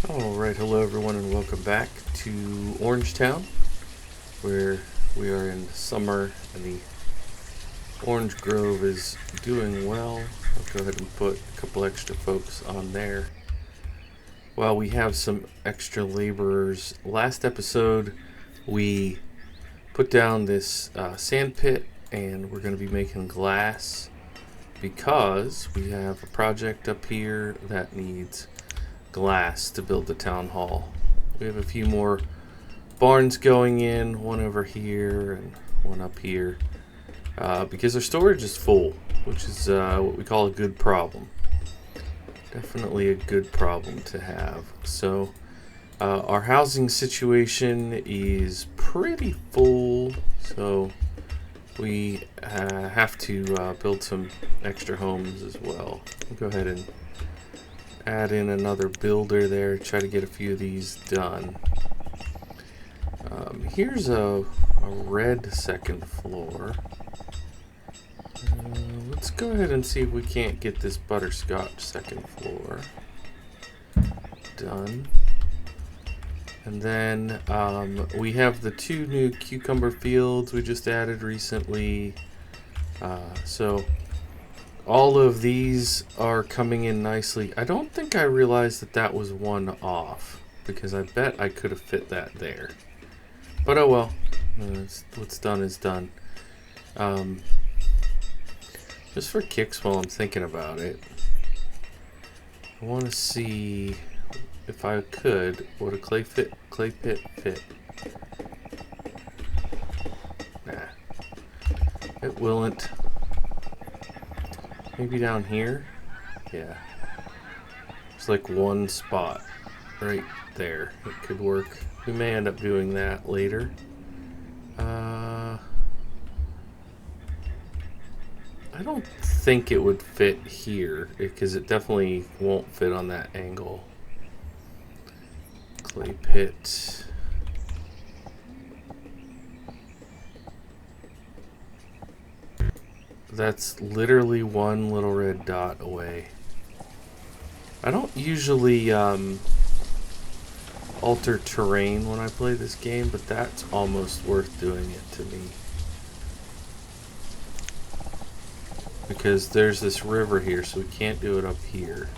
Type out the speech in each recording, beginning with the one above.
Alright, hello everyone and welcome back to Orangetown, where we are in summer and the orange grove is doing well. I'll go ahead and put a couple extra folks on there while we have some extra laborers. Last episode we put down this sand pit and we're going to be making glass because we have a project up here that needs glass to build the town hall. We have a few more barns going in, one over here and one up here, because our storage is full, which is what we call a good problem. Definitely a good problem to have. So our housing situation is pretty full, so we have to build some extra homes as well. We'll go ahead and add in another builder there, try to get a few of these done. Here's a red second floor. Let's go ahead and see if we can't get this butterscotch second floor done. And then we have the two new cucumber fields we just added recently. So all of these are coming in nicely. I don't think I realized that that was one off, because I bet I could have fit that there. But oh well, what's done is done. Just for kicks while I'm thinking about it, I want to see if I could, would a clay pit fit? Nah, it willn't. Maybe down here? Yeah. It's like one spot right there. It could work. We may end up doing that later. I don't think it would fit here, because it definitely won't fit on that angle. Clay pit. That's literally one little red dot away. I don't usually alter terrain when I play this game, but that's almost worth doing it to me. Because there's this river here, so we can't do it up here.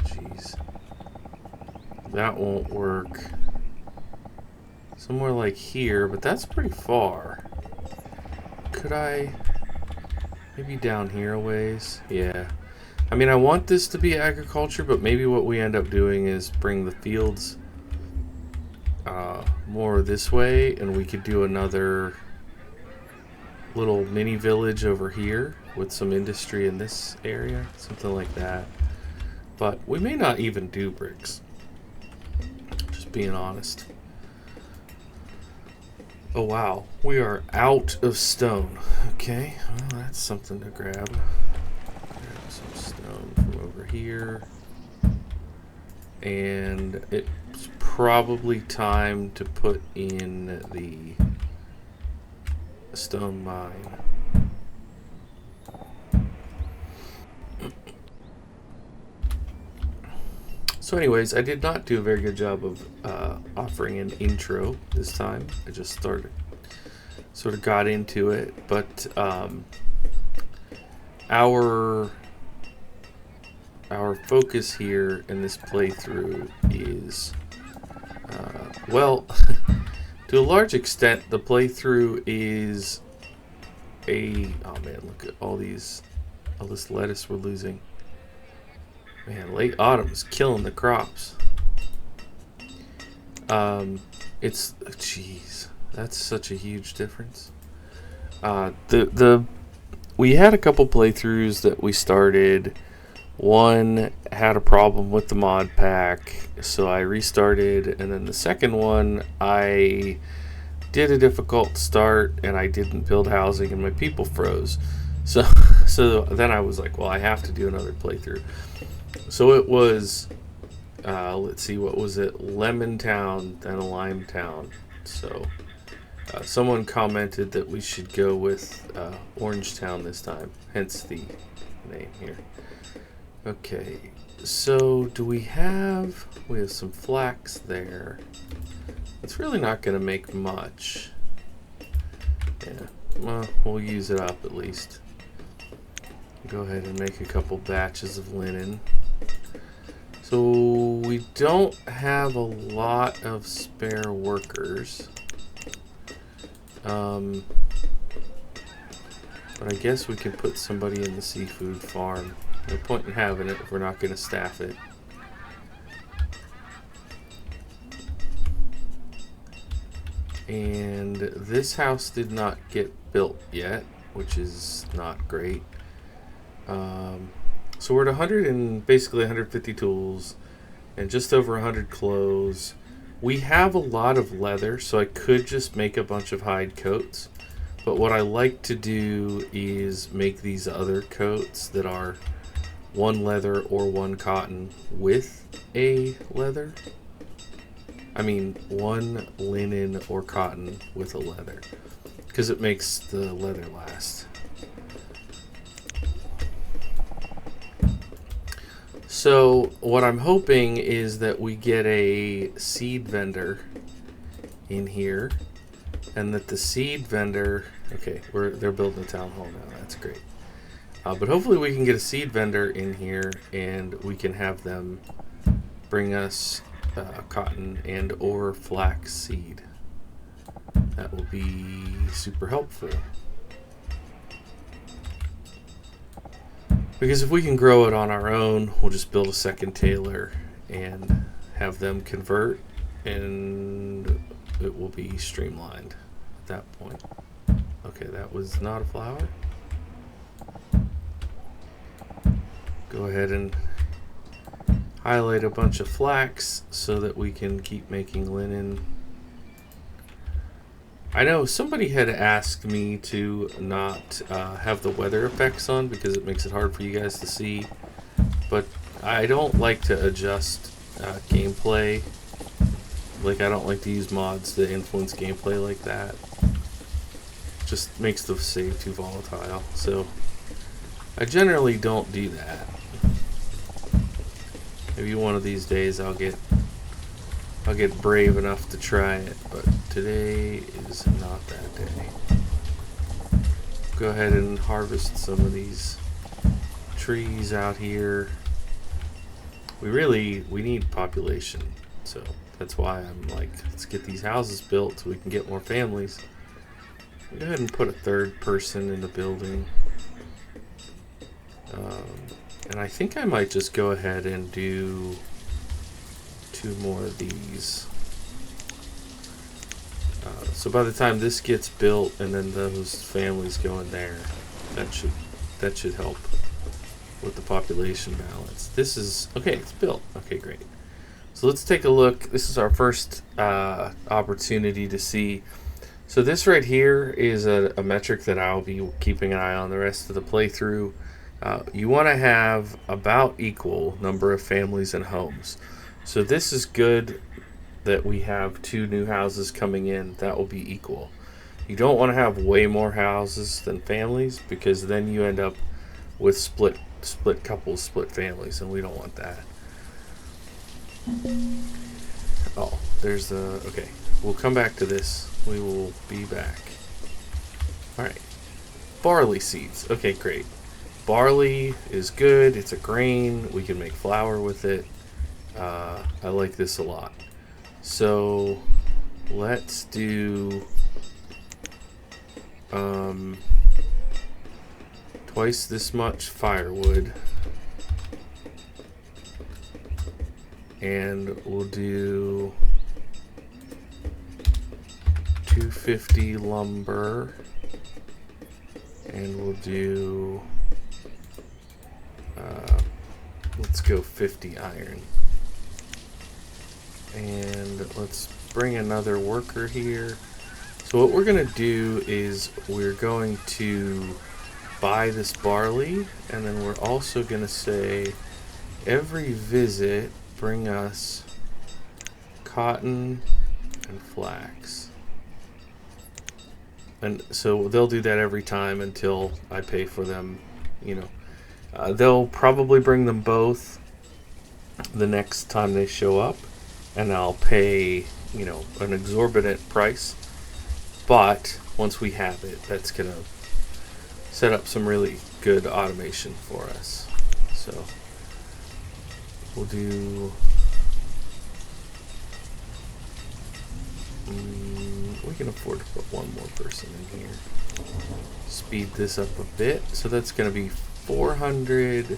Jeez. That won't work. Somewhere like here, but that's pretty far. Could I... maybe down here a ways? Yeah. I mean, I want this to be agriculture, but maybe what we end up doing is bring the fields more this way, and we could do another little mini village over here with some industry in this area, something like that. But we may not even do bricks, just being honest. Oh wow, we are out of stone. Okay, well, that's something to grab. Grab some stone from over here. And it's probably time to put in the stone mine. So anyways, I did not do a very good job of offering an intro this time. I just sort of got into it, but our focus here in this playthrough is well, to a large extent, the playthrough is a... oh man, look at all this lettuce we're losing. Man, late autumn is killing the crops. It's... jeez, that's such a huge difference. We had a couple playthroughs that we started. One had a problem with the mod pack, so I restarted, and then the second one I did a difficult start and I didn't build housing and my people froze. So then I was like, well, I have to do another playthrough. So it was let's see, what was it? Lemon Town, then Lime Town. So someone commented that we should go with Orangetown this time, hence the name here. Okay, so do we have some flax there. It's really not going to make much. Yeah, well, we'll use it up at least. Go ahead and make a couple batches of linen. So we don't have a lot of spare workers. But I guess we can put somebody in the seafood farm. No point in having it if we're not going to staff it. And this house did not get built yet, which is not great. So we're at basically 150 tools and just over 100 clothes. We have a lot of leather, so I could just make a bunch of hide coats. But what I like to do is make these other coats that are one leather or one cotton with a leather. I mean, one linen or cotton with a leather, because it makes the leather last. So what I'm hoping is that we get a seed vendor in here, and that the seed vendor, okay, they're building a town hall now. That's great. But hopefully we can get a seed vendor in here, and we can have them bring us cotton and or flax seed. That will be super helpful. Because if we can grow it on our own, we'll just build a second tailor and have them convert, and it will be streamlined at that point. Okay, that was not a flower. Go ahead and highlight a bunch of flax so that we can keep making linen. I know somebody had asked me to not have the weather effects on because it makes it hard for you guys to see, but I don't like to adjust gameplay. Like, I don't like to use mods that influence gameplay like that. Just makes the save too volatile, so I generally don't do that. Maybe one of these days I'll get brave enough to try it, but today is not that day. Go ahead and harvest some of these trees out here. We need population, so that's why I'm like, let's get these houses built so we can get more families. Go ahead and put a third person in the building. And I think I might just go ahead and do 2 more of these. So by the time this gets built and then those families go in there, that should help with the population balance. This is okay. It's built. Okay, great. So let's take a look. This is our first opportunity to see. So this right here is a metric that I'll be keeping an eye on the rest of the playthrough. You want to have about equal number of families and homes. So this is good that we have 2 new houses coming in. That will be equal. You don't want to have way more houses than families, because then you end up with split couples, split families, and we don't want that. Oh, there's the, okay. We'll come back to this. We will be back. Alright. Barley seeds. Okay, great. Barley is good. It's a grain. We can make flour with it. I like this a lot. So let's do twice this much firewood, and we'll do 250 lumber, and we'll do let's go 50 iron. And let's bring another worker here. So what we're going to do is we're going to buy this barley, and then we're also going to say every visit bring us cotton and flax. And so they'll do that every time until I pay for them, you know. They'll probably bring them both the next time they show up, and I'll pay, you know, an exorbitant price. But once we have it, that's going to set up some really good automation for us. So we'll do... we can afford to put one more person in here. Speed this up a bit. So that's going to be 400.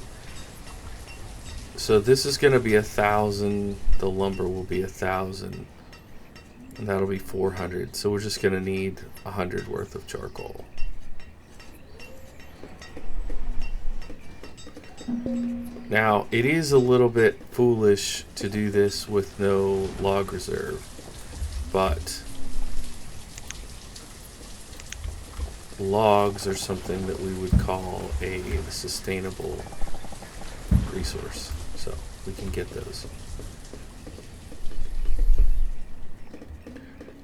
So this is going to be 1,000. The lumber will be 1,000. And that'll be 400. So we're just going to need 100 worth of charcoal. Now, it is a little bit foolish to do this with no log reserve, but logs are something that we would call a sustainable resource, so we can get those.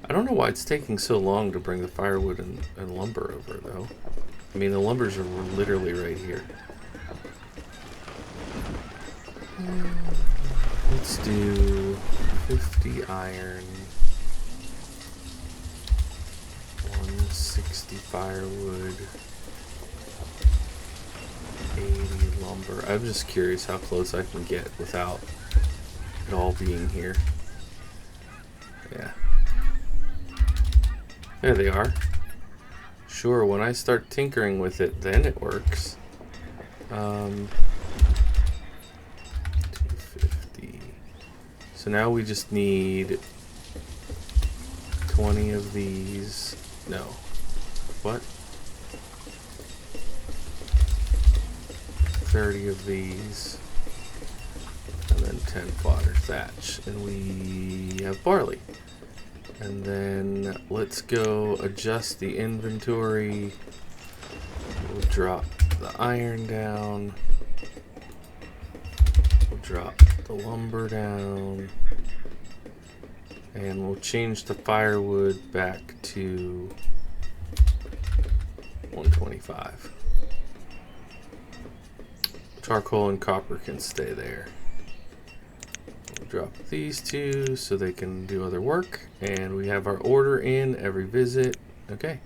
I don't know why it's taking so long to bring the firewood and lumber over, though. I mean, the lumbers are literally right here. Let's do 50 iron, 160 firewood, 80 lumber. I'm just curious how close I can get without it all being here. Yeah. There they are. Sure, when I start tinkering with it, then it works. 250. So now we just need 20 of these. No. What? 30 of these. And then 10 fodder thatch. And we have barley. And then let's go adjust the inventory. We'll drop the iron down. We'll drop the lumber down. And we'll change the firewood back to 125. Charcoal and copper can stay there. We'll drop these two so they can do other work. And we have our order in every visit. Okay.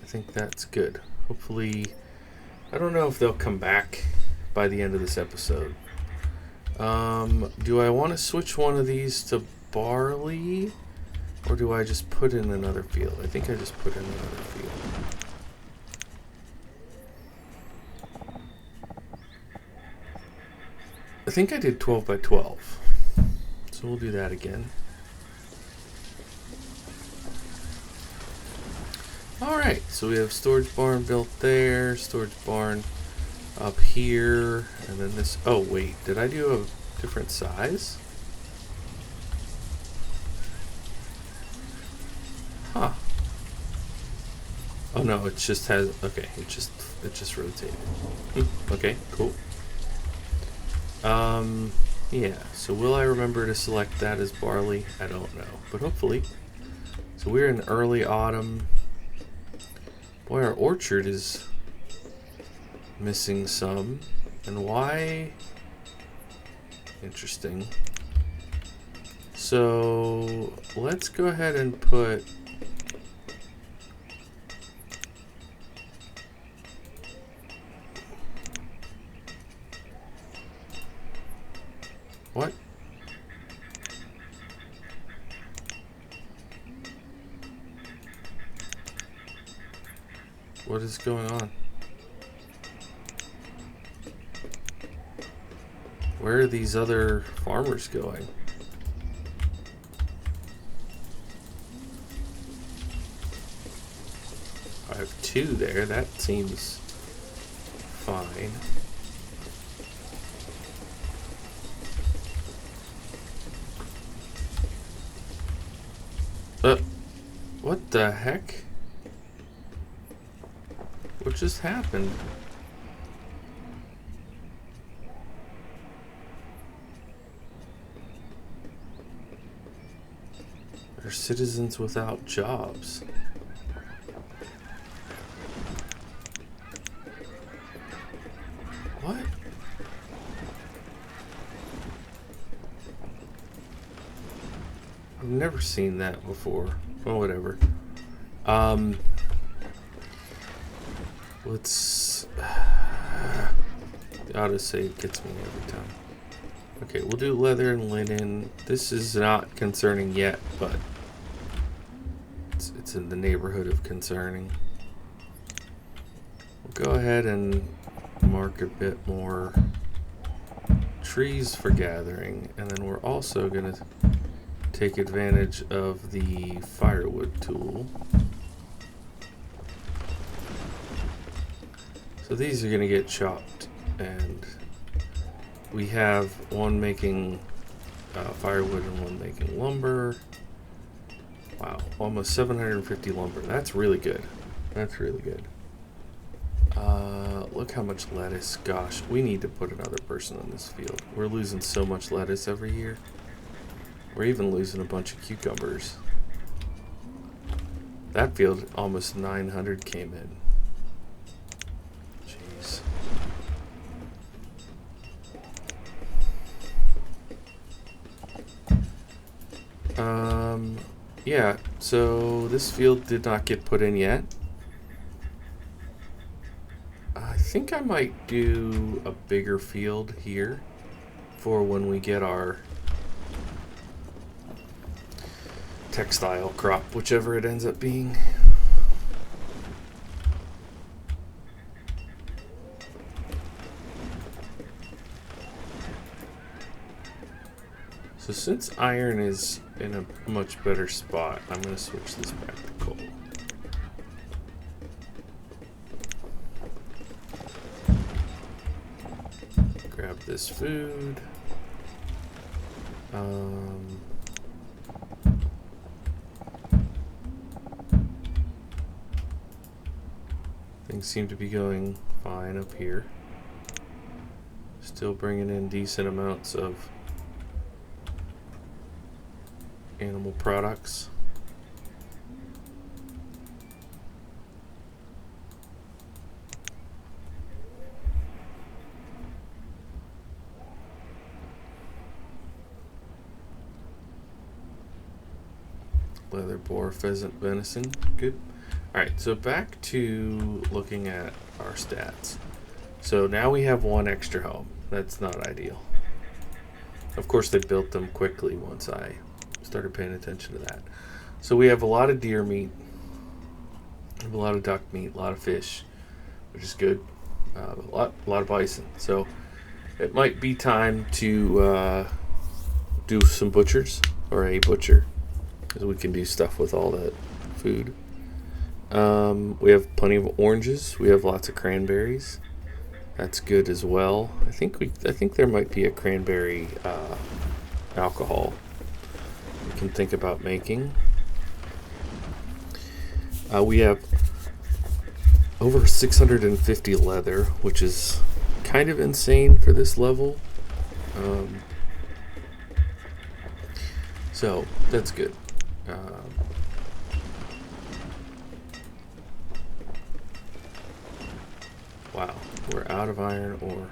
I think that's good. Hopefully, I don't know if they'll come back by the end of this episode. Do I want to switch one of these to barley, or do I just put in another field? I think I just put in another field. I think I did 12 by 12, so we'll do that again. Alright, so we have storage barn built there, storage barn up here, and then this... Oh wait, did I do a different size? Huh. Oh no, it just has... Okay, it just rotated. Okay, cool. Yeah, so will I remember to select that as barley? I don't know, but hopefully. So we're in early autumn. Boy, our orchard is missing some. And why? Interesting. So let's go ahead and put... What? What is going on? Where are these other farmers going? I have two there. That seems fine. What the heck? What just happened? Are citizens without jobs? I've never seen that before. Oh, whatever. Let's... The autosave gets me every time. Okay, we'll do leather and linen. This is not concerning yet, but it's in the neighborhood of concerning. We'll go ahead and mark a bit more trees for gathering, and then we're also going to take advantage of the firewood tool. So these are going to get chopped, and we have one making firewood and one making lumber. Wow, almost 750 lumber. That's really good. That's really good. Look how much lettuce. Gosh, we need to put another person on this field. We're losing so much lettuce every year. We're even losing a bunch of cucumbers. That field, almost 900 came in. Jeez. Yeah, so this field did not get put in yet. I think I might do a bigger field here for when we get our textile crop, whichever it ends up being. So since iron is in a much better spot, I'm going to switch this back to coal. Grab this food. Things seem to be going fine up here. Still bringing in decent amounts of animal products. Leather, boar, pheasant, venison. Good. Alright, so back to looking at our stats. So now we have one extra home. That's not ideal. Of course, they built them quickly once I started paying attention to that. So we have a lot of deer meat, we have a lot of duck meat, a lot of fish, which is good. A lot of bison. So it might be time to do some butchers, or a butcher, because we can do stuff with all that food. We have plenty of oranges. We have lots of cranberries. That's good as well. I think there might be a cranberry alcohol we can think about making. We have over 650 leather, which is kind of insane for this level. So that's good. Wow, we're out of iron ore.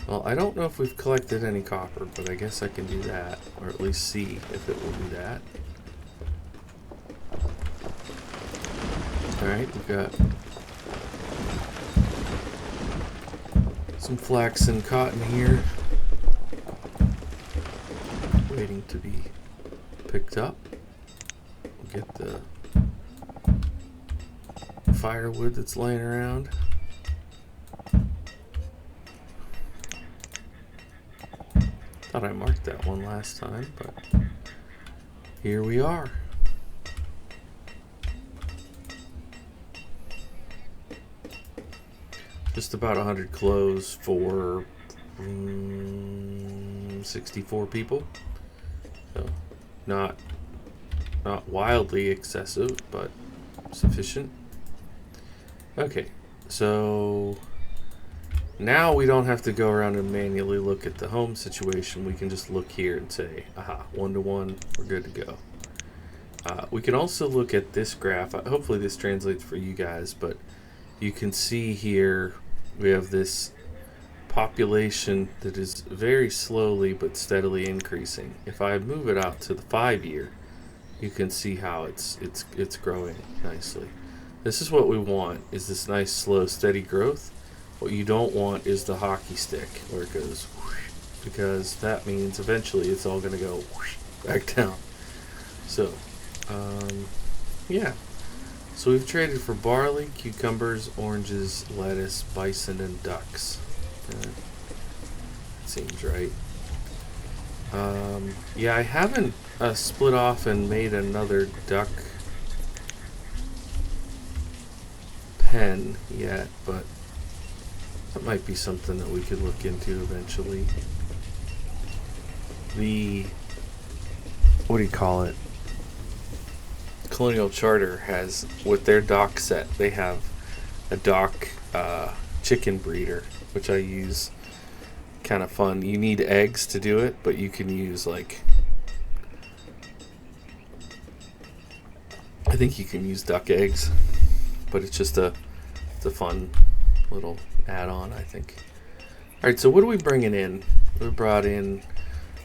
Well, I don't know if we've collected any copper, but I guess I can do that, or at least see if it will do that. Alright, we've got some flax and cotton here, waiting to be picked up. We'll get the firewood that's laying around. Thought I marked that one last time, but here we are. Just about 100 clothes for 64 people. So not wildly excessive, but sufficient. Okay, so now we don't have to go around and manually look at the home situation. We can just look here and say, aha, 1-to-1, we're good to go. We can also look at this graph. Hopefully this translates for you guys, but you can see here we have this population that is very slowly but steadily increasing. If I move it out to the 5-year, you can see how it's growing nicely. This is what we want, is this nice slow steady growth. What you don't want is the hockey stick where it goes whoosh, because that means eventually it's all going to go whoosh, back down. So yeah, so we've traded for barley, cucumbers, oranges, lettuce, bison, and ducks. That seems right. Yeah, I haven't split off and made another duck pen yet, but that might be something that we could look into eventually. The, what do you call it? Colonial Charter has, with their dock set, they have a dock chicken breeder, which I use. Kind of fun. You need eggs to do it, but you can use like, I think you can use duck eggs, but it's just it's a fun little add-on, I think. All right, so what are we bringing in? We brought in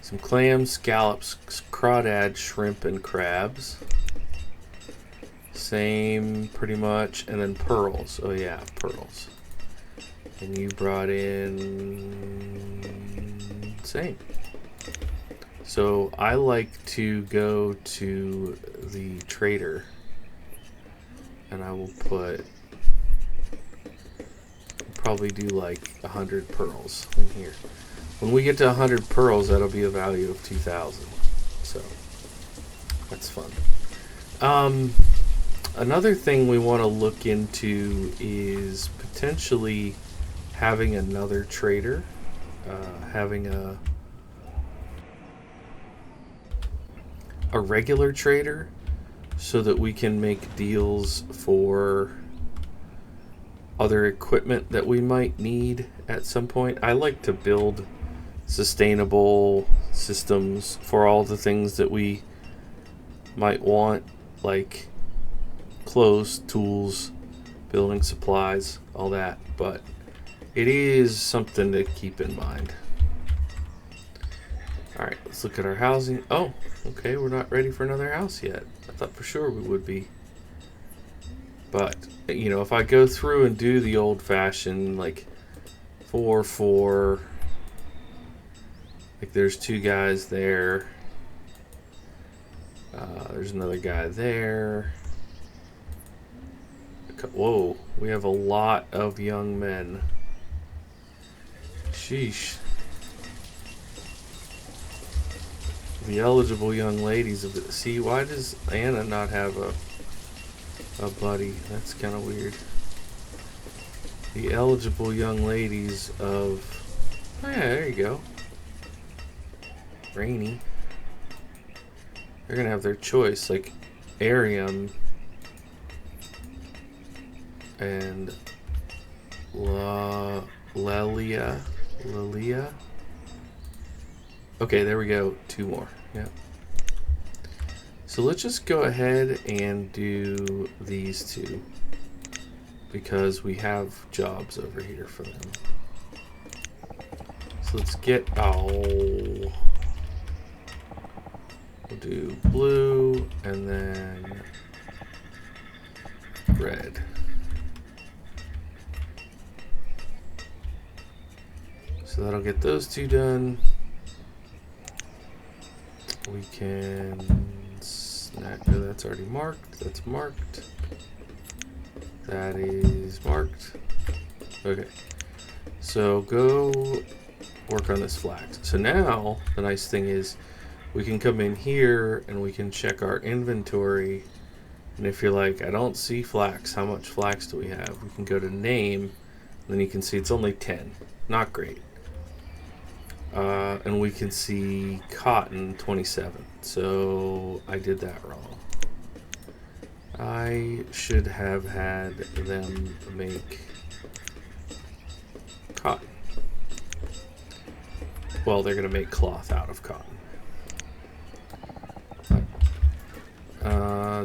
some clams, scallops, crawdad, shrimp, and crabs. Same, pretty much, and then pearls. Oh yeah, pearls. And you brought in same. So I like to go to the trader, and I will probably do like 100 pearls in here. When we get to 100 pearls, that'll be a value of 2,000. So that's fun. Another thing we want to look into is potentially having another trader, having a regular trader, so that we can make deals for other equipment that we might need at some point. I like to build sustainable systems for all the things that we might want, like clothes, tools, building supplies, all that, but it is something to keep in mind. Alright, let's look at our housing. Oh, okay, we're not ready for another house yet. I thought for sure we would be. But, you know, if I go through and do the old-fashioned, like, 4-4, like there's two guys there. There's another guy there. Whoa, we have a lot of young men. Sheesh. The eligible young ladies of it. See, why does Anna not have a buddy? That's kind of weird. The eligible young ladies of... Oh yeah, there you go. Rainy. They're gonna have their choice, like Arium and Lilia. Okay, there we go. Two more. Yeah. So let's just go ahead and do these two, because we have jobs over here for them. So let's get, we'll do blue and then red. So that'll get those two done. We can snack. No, that's already marked. That's marked. That is marked. Okay. So go work on this flax. So now the nice thing is we can come in here and we can check our inventory. And if you're like, I don't see flax, how much flax do we have? We can go to name, and then you can see it's only 10. Not great. And we can see cotton 27. So I did that wrong. I should have had them make cotton. Well, they're going to make cloth out of cotton.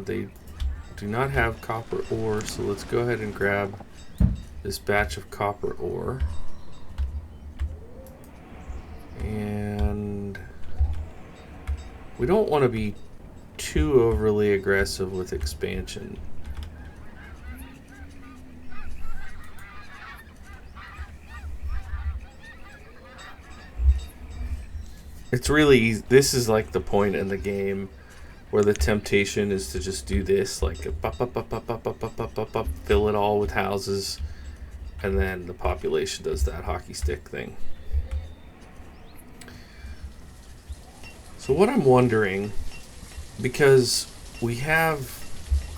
They do not have copper ore, so let's go ahead and grab this batch of copper ore. And we don't want to be too overly aggressive with expansion. It's really easy. This is like the point in the game where the temptation is to just do this, like fill it all with houses, and then the population does that hockey stick thing. So what I'm wondering, because we have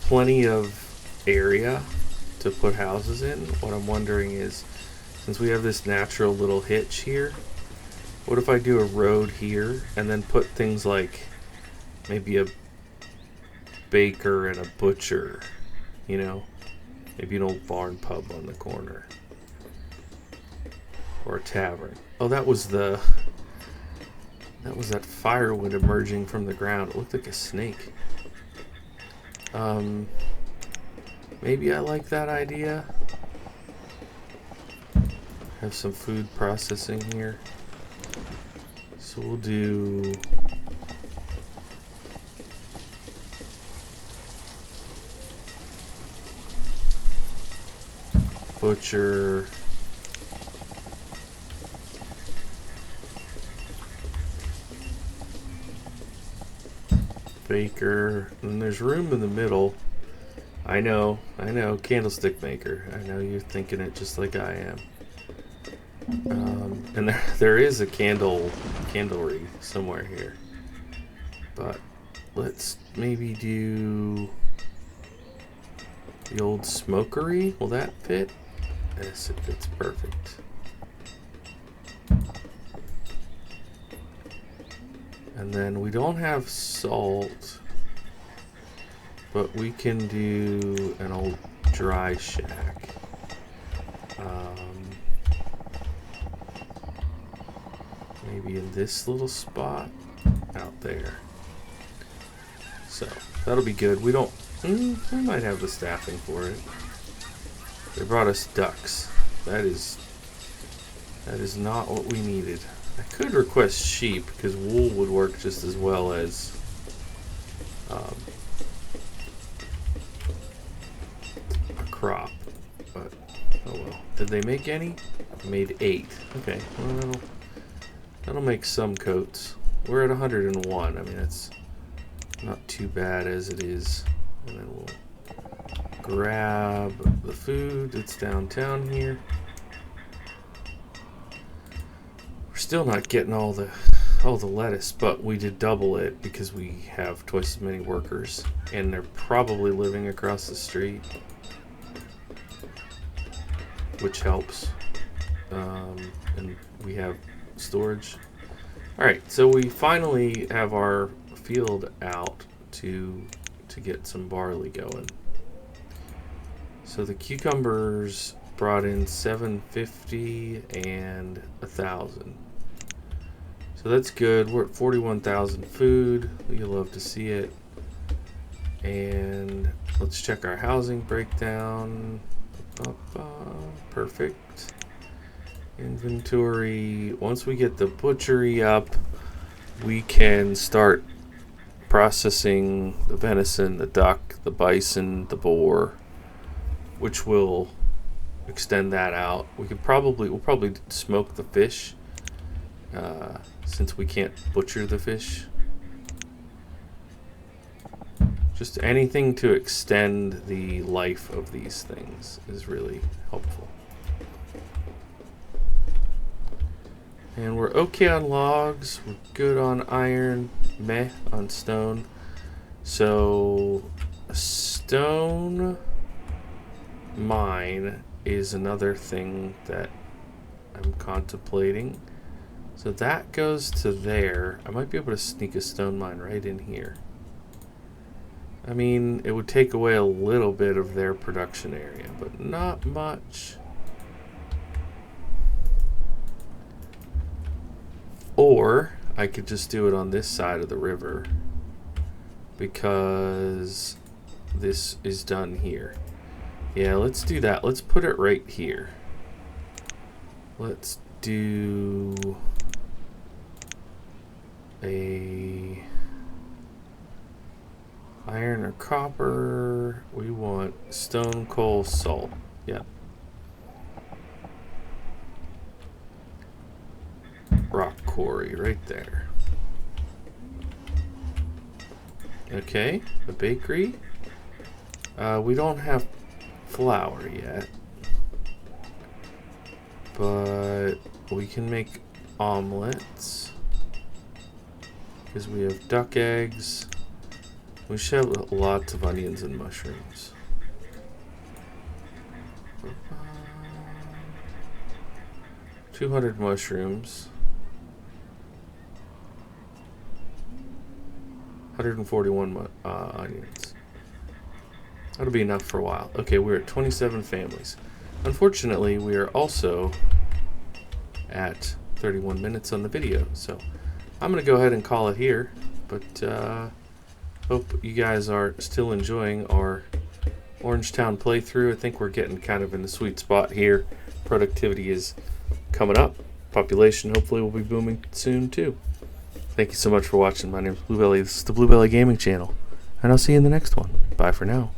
plenty of area to put houses in, what I'm wondering is, since we have this natural little hitch here, what if I do a road here and then put things like maybe a baker and a butcher, you know, maybe an old barn pub on the corner, or a tavern. Oh, that was that firewood emerging from the ground. It looked like a snake. Maybe I like that idea. Have some food processing here. So we'll do butcher, baker, and there's room in the middle. I know, candlestick maker. I know you're thinking it just like I am. And there is a candlery somewhere here. But let's maybe do the old smokery. Will that fit? Yes, it fits perfect. And then we don't have salt, but we can do an old dry shack. Maybe in this little spot out there. So that'll be good. We might have the staffing for it. They brought us ducks. That is not what we needed. I could request sheep because wool would work just as well as a crop. But oh well. Did they make any? I made 8. Okay. Well, that'll make some coats. We're at 101. I mean, it's not too bad as it is. And then we'll grab the food that's downtown here. We're still not getting all the lettuce, but we did double it because we have twice as many workers, and they're probably living across the street, which helps. And we have storage. Alright, so we finally have our field out to get some barley going. So the cucumbers brought in 750 and 1,000. So that's good. We're at 41,000 food. You'll love to see it. And let's check our housing breakdown. Perfect. Inventory. Once we get the butchery up, we can start processing the venison, the duck, the bison, the boar, which will extend that out. We'll probably smoke the fish, since we can't butcher the fish. Just anything to extend the life of these things is really helpful. And we're okay on logs, we're good on iron, meh on stone. So a stone mine is another thing that I'm contemplating. So that goes to there. I might be able to sneak a stone mine right in here. I mean, it would take away a little bit of their production area, but not much. Or I could just do it on this side of the river, because this is done here. Yeah, let's do that. Let's put it right here. Let's do copper. We want stone, coal, salt. Yeah. Rock quarry right there. Okay, the bakery. We don't have flour yet, but we can make omelets because we have duck eggs. We should have lots of onions and mushrooms. 200 mushrooms. 141 onions. That'll be enough for a while. Okay, we're at 27 families. Unfortunately, we are also at 31 minutes on the video, so I'm going to go ahead and call it here, but hope you guys are still enjoying our Orangetown playthrough. I think we're getting kind of in the sweet spot here. Productivity is coming up. Population hopefully will be booming soon too. Thank you so much for watching. My name is Bluebelly. This is the Bluebelly Gaming Channel, and I'll see you in the next one. Bye for now.